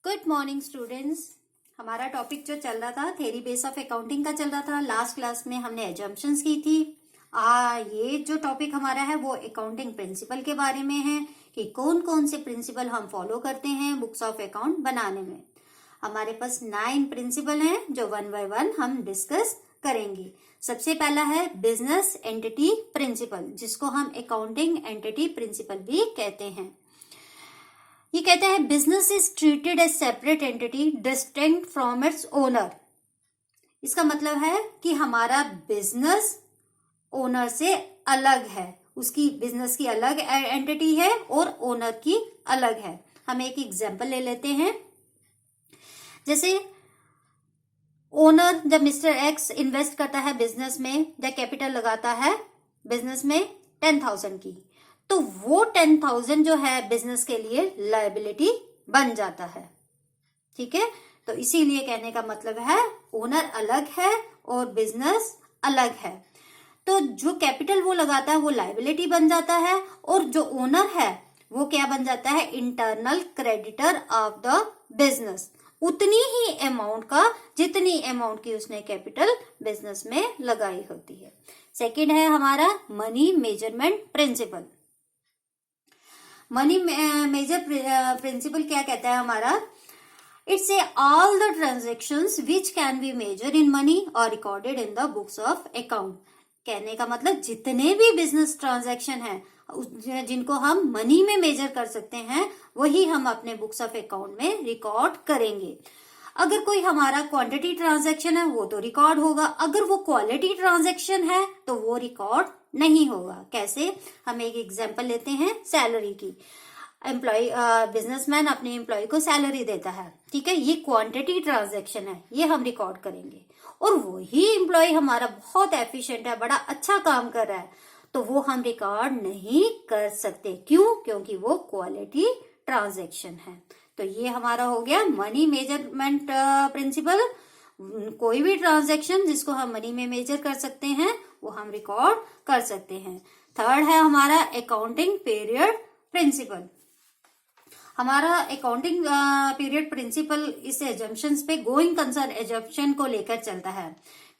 Good morning students. हमारा topic जो चल रहा था थ्योरी बेस ऑफ अकाउंटिंग का चल रहा था। लास्ट क्लास में हमने एजम्पशंस की थी। ये जो टॉपिक हमारा है वो अकाउंटिंग प्रिंसिपल के बारे में है कि कौन कौन से प्रिंसिपल हम फॉलो करते हैं बुक्स ऑफ अकाउंट बनाने में। हमारे पास 9 प्रिंसिपल हैं जो वन बाय वन हम डिस्कस करेंगे। सबसे पहला है बिजनेस एंटिटी प्रिंसिपल, जिसको हम अकाउंटिंग एंटिटी प्रिंसिपल भी कहते हैं। ये कहते हैं business is treated as separate entity distinct from its owner. इसका मतलब है कि हमारा बिजनेस ओनर से अलग है, उसकी बिजनेस की अलग एंटिटी है और ओनर की अलग है। हम एक एग्जांपल ले लेते हैं। जैसे ओनर जब मिस्टर एक्स इन्वेस्ट करता है बिजनेस में या कैपिटल लगाता है बिजनेस में 10,000 की, तो वो 10,000 जो है बिजनेस के लिए लायबिलिटी बन जाता है। ठीक है, तो इसीलिए कहने का मतलब है ओनर अलग है और बिजनेस अलग है। तो जो कैपिटल वो लगाता है वो लायबिलिटी बन जाता है और जो ओनर है वो क्या बन जाता है, internal creditor of the business, उतनी ही अमाउंट का जितनी अमाउंट की उसने कैपिटल बिजनेस में लगाई होती है। सेकंड है हमारा money measurement principle. Money measure principle क्या कहता है हमारा, it's a all the transactions which can be measure in money और recorded in the books of account. कहने का मतलब जितने भी बिजनेस ट्रांजैक्शन हैं जिनको हम मनी में मेजर कर सकते हैं वही हम अपने बुक्स ऑफ अकाउंट में रिकॉर्ड करेंगे। अगर कोई हमारा क्वांटिटी ट्रांजैक्शन है वो तो रिकॉर्ड होगा, अगर वो क्वालिटी ट्रांजैक्शन है तो वो रिकॉर्ड नहीं होगा। कैसे, हम एक एग्जांपल लेते हैं सैलरी की। एम्प्लॉय बिजनेसमैन अपने एम्प्लॉय को सैलरी देता है, ठीक है, ये क्वांटिटी ट्रांजैक्शन है, ये हम रिकॉर्ड करेंगे। और वही एम्प्लॉय हमारा बहुत एफिशिएंट है, बड़ा अच्छा काम कर रहा है, तो वो हम रिकॉर्ड नहीं कर सकते। क्यों? क्योंकि वो क्वालिटी ट्रांजैक्शन है। तो ये हमारा हो गया मनी मेजरमेंट प्रिंसिपल। कोई भी ट्रांजैक्शन जिसको हम मनी में मेजर कर सकते हैं वो हम रिकॉर्ड कर सकते हैं। थर्ड है हमारा अकाउंटिंग पीरियड प्रिंसिपल। हमारा अकाउंटिंग पीरियड प्रिंसिपल इस एजम्पशंस पे गोइंग कंसर्न एजम्पशन को लेकर चलता है।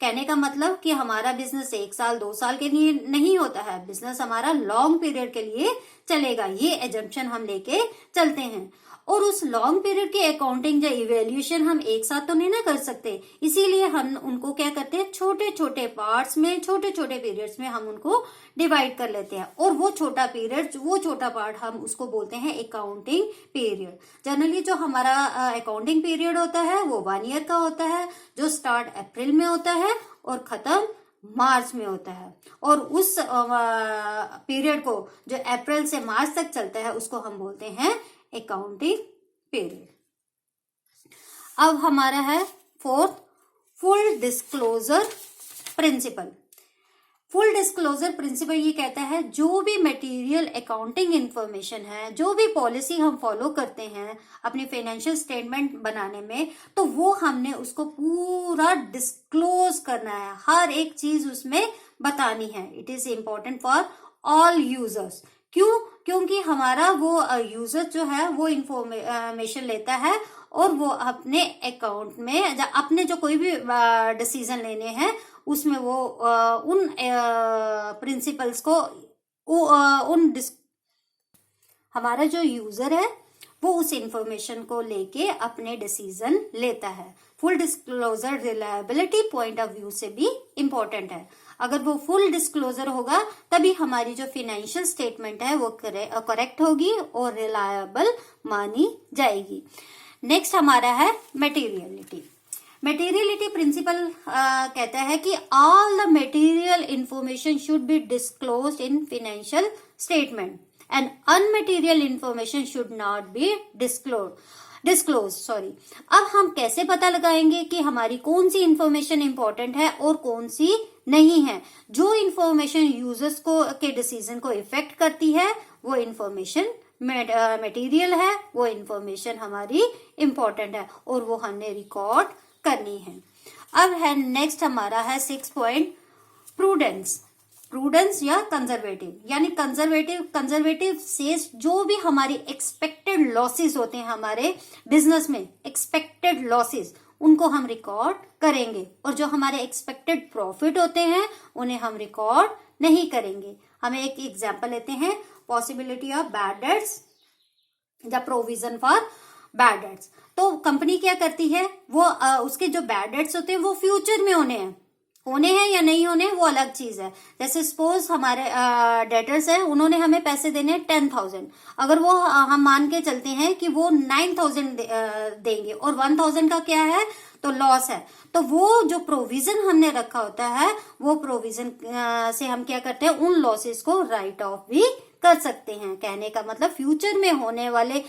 कहने का मतलब कि हमारा बिजनेस 1 साल 2 साल के लिए नहीं होता है, बिजनेस हमारा लॉन्ग पीरियड के लिए चलेगा, ये एजम्पशन हम लेके चलते हैं। और उस लॉन्ग पीरियड की अकाउंटिंग या इवेल्यूशन हम एक साथ तो नहीं ना कर सकते, इसीलिए हम उनको क्या करते हैं, छोटे छोटे पार्ट्स में छोटे छोटे पीरियड्स में हम उनको डिवाइड कर लेते हैं। और वो छोटा पीरियड, वो छोटा पार्ट हम उसको बोलते हैं अकाउंटिंग पीरियड। जनरली जो हमारा अकाउंटिंग पीरियड होता है वो 1 ईयर का होता है, जो स्टार्ट अप्रैल में होता है और खत्म मार्च में होता है। और उस पीरियड को जो अप्रैल से मार्च तक चलता है उसको हम बोलते हैं अकाउंटिंग पीरियड। अब हमारा है fourth, full disclosure principle. Full disclosure principle ये कहता है जो भी मटेरियल अकाउंटिंग इंफॉर्मेशन है, जो भी पॉलिसी हम फॉलो करते हैं अपनी फाइनेंशियल स्टेटमेंट बनाने में, तो वो हमने उसको पूरा डिस्क्लोज करना है, हर एक चीज उसमें बतानी है। It is important for all users. क्यों? क्योंकि हमारा वो यूजर जो है वो इंफॉर्मेशन लेता है और वो अपने अकाउंट में अपने जो कोई भी डिसीजन लेने हैं उसमें वो उन प्रिंसिपल्स को हमारा जो यूजर है वो उस इंफॉर्मेशन को लेके अपने डिसीजन लेता है। Full disclosure reliability point of view से भी इम्पोर्टेंट है। अगर वो फुल डिस्क्लोजर होगा तभी हमारी जो फाइनेंशियल स्टेटमेंट है वो करेक्ट होगी और रिलायबल मानी जाएगी। नेक्स्ट हमारा है मटेरियलिटी। मटेरियलिटी प्रिंसिपल कहता है कि all the material information should be disclosed in financial statement and unmaterial information should not be disclose. अब हम कैसे पता लगाएंगे कि हमारी कौन सी इंफॉर्मेशन इंपॉर्टेंट है और कौन सी नहीं है? जो इंफॉर्मेशन यूजर्स को के डिसीजन को इफेक्ट करती है वो इंफॉर्मेशन मटेरियल है, वो इंफॉर्मेशन हमारी इंपॉर्टेंट है और वो हमने रिकॉर्ड करनी है। अब है नेक्स्ट हमारा है 6 पॉइंट प्रूडेंस। प्रूडेंस या कंजर्वेटिव, यानी कंजर्वेटिव सेज जो भी हमारी एक्सपेक्टेड लॉसेस होते हैं हमारे बिजनेस में, एक्सपेक्टेड लॉसेस उनको हम रिकॉर्ड करेंगे, और जो हमारे एक्सपेक्टेड प्रॉफिट होते हैं उन्हें हम रिकॉर्ड नहीं करेंगे। हमें एक एग्जांपल लेते हैं, पॉसिबिलिटी ऑफ बैड डेट्स या प्रोविजन फॉर बैड डेट्स। तो कंपनी क्या करती है, वो उसके जो बैड डेट्स होते हैं वो फ्यूचर में होने हैं या नहीं होने वो अलग चीज है। जैसे सपोज हमारे डेटर्स है, उन्होंने हमें पैसे देने हैं 10,000, अगर वो हम मान के चलते हैं कि वो 9,000 देंगे और 1,000 का क्या है तो लॉस है, तो वो जो प्रोविजन हमने रखा होता है वो प्रोविजन से हम क्या करते हैं, उन लॉसेस को राइट ऑफ भी कर सकते हैं। कहने का मतलब फ्यूचर में होने वाले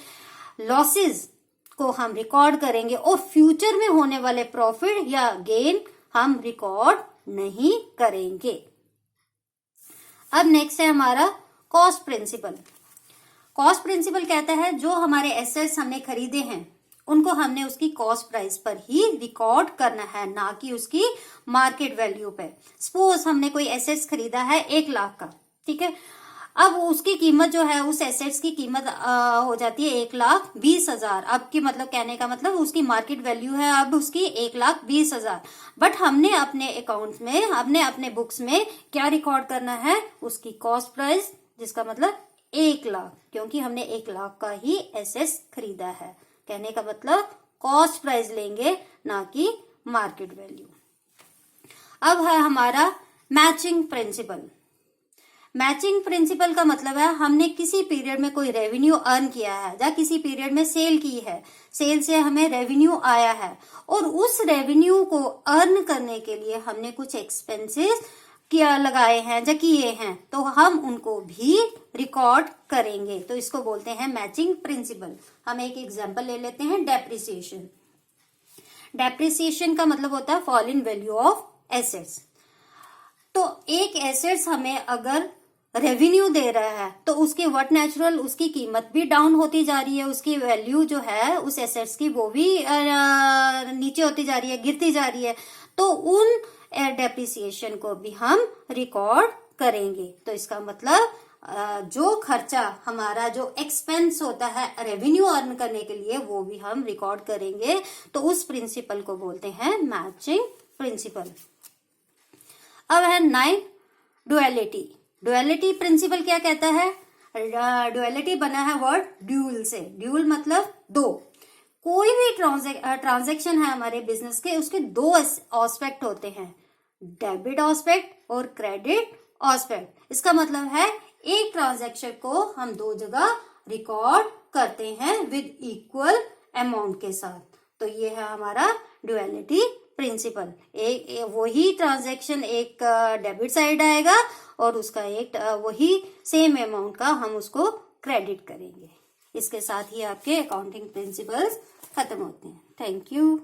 लॉसेस को हम रिकॉर्ड करेंगे और फ्यूचर में होने वाले प्रॉफिट या गेन हम रिकॉर्ड नहीं करेंगे। अब नेक्स्ट है हमारा कॉस्ट प्रिंसिपल। कॉस्ट प्रिंसिपल कहता है जो हमारे एसेट्स हमने खरीदे हैं उनको हमने उसकी कॉस्ट प्राइस पर ही रिकॉर्ड करना है, ना कि उसकी मार्केट वैल्यू पे। सपोज हमने कोई एसेट्स खरीदा है 1 लाख का, ठीक है, अब उसकी कीमत जो है, उस एसेट्स की कीमत हो जाती है 1,20,000। अब की मतलब कहने का मतलब उसकी मार्केट वैल्यू है अब उसकी 1,20,000, बट हमने अपने अकाउंट में, हमने अपने बुक्स में क्या रिकॉर्ड करना है, उसकी कॉस्ट प्राइस, जिसका मतलब 1 लाख, क्योंकि हमने 1 लाख का ही एसेट्स खरीदा है। कहने का मतलब कॉस्ट प्राइस लेंगे, ना कि मार्केट वैल्यू। अब है हमारा मैचिंग प्रिंसिपल। मैचिंग प्रिंसिपल का मतलब है हमने किसी पीरियड में कोई रेवेन्यू अर्न किया है या किसी पीरियड में सेल की है, सेल से हमें रेवेन्यू आया है और उस रेवेन्यू को अर्न करने के लिए हमने कुछ एक्सपेंसेस क्या लगाए हैं या किए हैं, तो हम उनको भी रिकॉर्ड करेंगे। तो इसको बोलते हैं मैचिंग प्रिंसिपल। हम एक एग्जांपल ले लेते हैं, डेप्रिसिएशन। डेप्रिसिएशन का मतलब होता है fall in value of assets. तो एक एसेट्स हमें अगर रेवेन्यू दे रहा है तो उसके व्हाट नेचुरल उसकी कीमत भी डाउन होती जा रही है, उसकी वैल्यू जो है उस एसेट्स की वो भी नीचे होती जा रही है, गिरती जा रही है, तो उन डेप्रिसिएशन को भी हम रिकॉर्ड करेंगे। तो इसका मतलब जो खर्चा हमारा, जो एक्सपेंस होता है रेवेन्यू अर्न करने के लिए, वो भी हम रिकॉर्ड करेंगे। तो उस प्रिंसिपल को बोलते हैं मैचिंग प्रिंसिपल। अब है 9 डुअलिटी। डुअलिटी प्रिंसिपल क्या कहता है, डुअलिटी बना है वर्ड ड्यूल से। ड्यूल मतलब दो। कोई भी ट्रांजैक्शन है हमारे बिजनेस के, उसके 2 एस्पेक्ट होते हैं, डेबिट एस्पेक्ट और क्रेडिट एस्पेक्ट। इसका मतलब है एक ट्रांजैक्शन को हम 2 जगह रिकॉर्ड करते हैं विद इक्वल अमाउंट के साथ। तो ये है हमारा डुअलिटी प्रिंसिपल। एक वही ट्रांजैक्शन एक डेबिट साइड आएगा और उसका एक वही सेम अमाउंट का हम उसको क्रेडिट करेंगे। इसके साथ ही आपके अकाउंटिंग प्रिंसिपल्स खत्म होते हैं। Thank you.